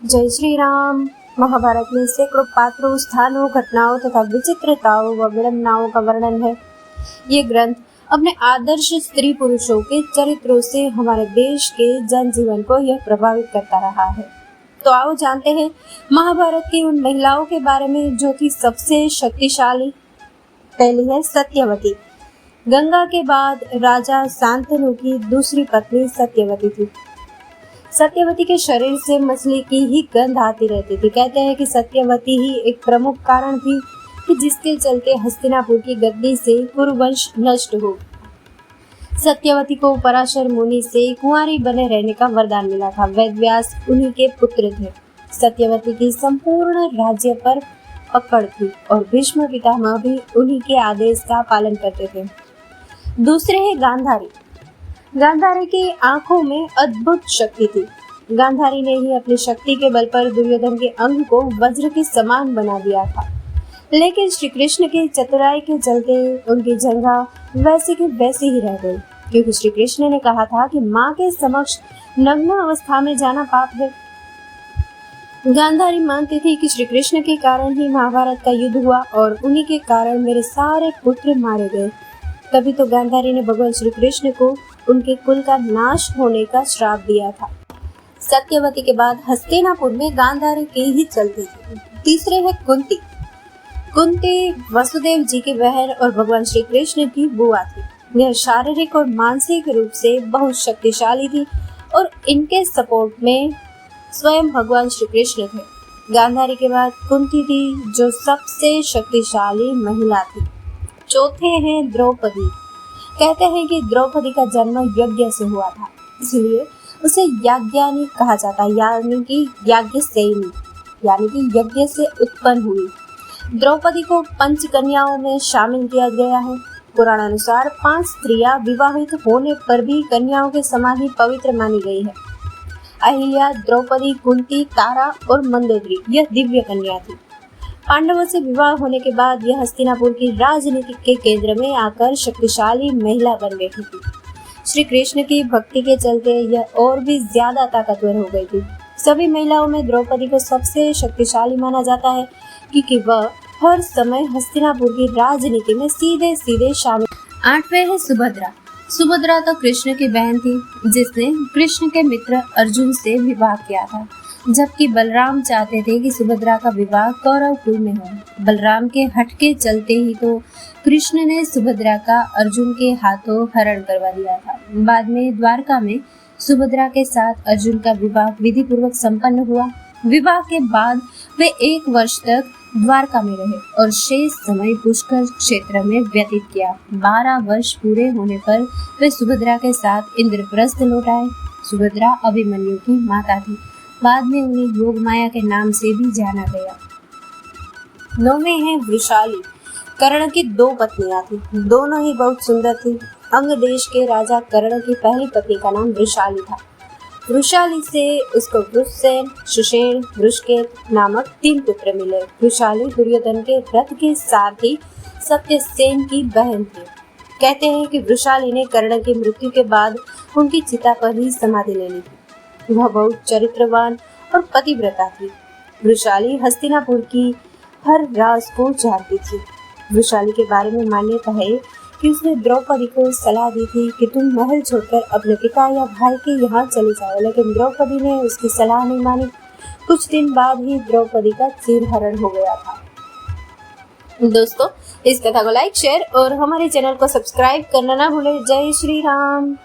जय श्री राम। महाभारत में सैकड़ों पात्रों, स्थानों, घटनाओं तथा विचित्रताओं व विडंबनाओं का वर्णन है। ये ग्रंथ अपने आदर्श स्त्री पुरुषों के चरित्रों से हमारे देश के जनजीवन को यह प्रभावित करता रहा है। तो आओ जानते हैं महाभारत की उन महिलाओं के बारे में जो थी सबसे शक्तिशाली। पहली है सत्यवती। गंगा के बाद राजा शांतनु की दूसरी पत्नी सत्यवती थी। सत्यवती के शरीर से मछली की ही गंध आती रहती थी। कहते हैं कि सत्यवती ही एक प्रमुख कारण थी कि जिसके चलते हस्तिनापुर की गद्दी से कुरुवंश नष्ट हो। सत्यवती को पराशर मुनि से कुंवारी बने रहने का वरदान मिला था। वेदव्यास उन्हीं के पुत्र थे। सत्यवती की संपूर्ण राज्य पर पकड़ थी और भीष्म पितामह भी उन्हीं के आदेश का पालन करते थे। दूसरे है गांधारी। गांधारी की आंखों में अद्भुत शक्ति थी। गांधारी ने ही अपनी शक्ति के बल पर दुर्योधन के अंग को वज्र के समान बना दिया था। लेकिन श्री कृष्ण की चतुराई के चलते उनकी जंघा वैसी की वैसी ही रह गई, क्योंकि श्री कृष्ण ने कहा था कि माँ के समक्ष नग्न अवस्था में जाना पाप है। गांधारी मानती थी कि श्री कृष्ण के कारण ही महाभारत का युद्ध हुआ और उन्हीं के कारण मेरे सारे पुत्र मारे गए। तभी तो गांधारी ने भगवान श्री कृष्ण को उनके कुल का नाश होने का श्राप दिया था। सत्यवती के बाद हस्तिनापुर में गांधारी की ही चलती थी। तीसरे है कुंती। कुंती वसुदेव जी की बहन और भगवान श्री कृष्ण की बुआ थी। यह शारीरिक और मानसिक रूप से बहुत शक्तिशाली थी और इनके सपोर्ट में स्वयं भगवान श्री कृष्ण थे। गांधारी के बाद कुंती थी जो सबसे शक्तिशाली महिला थी। चौथे हैं द्रौपदी। कहते हैं कि द्रौपदी का जन्म यज्ञ से हुआ था, इसलिए उसे याज्ञानी कहा जाता है, यानी कि याज्ञसेनी, यानी कि यज्ञ से उत्पन्न हुई। द्रौपदी को पंच कन्याओं में शामिल किया गया है। पुराण अनुसार 5 स्त्रियां विवाहित होने पर भी कन्याओं के समान ही पवित्र मानी गई है। अहिल्या, द्रौपदी, कुंती, तारा और मंदोदरी यह दिव्य कन्या थी। पांडवों से विवाह होने के बाद यह हस्तिनापुर की राजनीति के केंद्र में आकर शक्तिशाली महिला बन बैठी थी। श्री कृष्ण की भक्ति के चलते यह और भी ज्यादा ताकतवर हो गई थी। सभी महिलाओं में द्रौपदी को सबसे शक्तिशाली माना जाता है, क्योंकि वह हर समय हस्तिनापुर की राजनीति में सीधे सीधे शामिल। 8वें है सुभद्रा। सुभद्रा तो कृष्ण की बहन थी, जिसने कृष्ण के मित्र अर्जुन से विवाह किया था, जबकि बलराम चाहते थे कि सुभद्रा का विवाह कौरव कुल में हो। बलराम के हट के चलते ही तो कृष्ण ने सुभद्रा का अर्जुन के हाथों हरण करवा दिया था। बाद में द्वारका में सुभद्रा के साथ अर्जुन का विवाह विधि पूर्वक संपन्न हुआ। विवाह के बाद वे 1 वर्ष तक द्वारका में रहे और शेष समय पुष्कर क्षेत्र में व्यतीत किया। 12 वर्ष पूरे होने पर वे सुभद्रा के साथ इंद्रप्रस्थ लौट आए। सुभद्रा अभिमन्यु की माता थी। बाद में उन्हें योग माया के नाम से भी जाना गया। 9वें है वृषाली। कर्ण की 2 पत्नियां थी, दोनों ही बहुत सुंदर थी। अंग देश के राजा कर्ण की पहली पत्नी का नाम वृषाली था। वृषाली से उसको वृषसेन, सुषेण, वृषकेत नामक 3 पुत्र मिले। वृषाली दुर्योधन के रथ के सारथी सत्यसेन की बहन थी। कहते हैं कि वृषाली ने कर्ण की मृत्यु के बाद उनकी चिता पर ही समाधि ले ली थी। वह बहुत चरित्रवान और पतिव्रता थी। वृषाली हस्तिनापुर की हर राज को जानती थी। वृषाली के बारे में मान्यता है कि उसने द्रौपदी को सलाह दी थी कि तुम महल छोड़कर अपने पिता या भाई के यहाँ चले जाओ, लेकिन द्रौपदी ने उसकी सलाह नहीं मानी। कुछ दिन बाद ही द्रौपदी का चीरहरण हो गया था। दोस्तों, इस कथा को लाइक, शेयर और हमारे चैनल को सब्सक्राइब करना ना भूलें। जय श्री राम।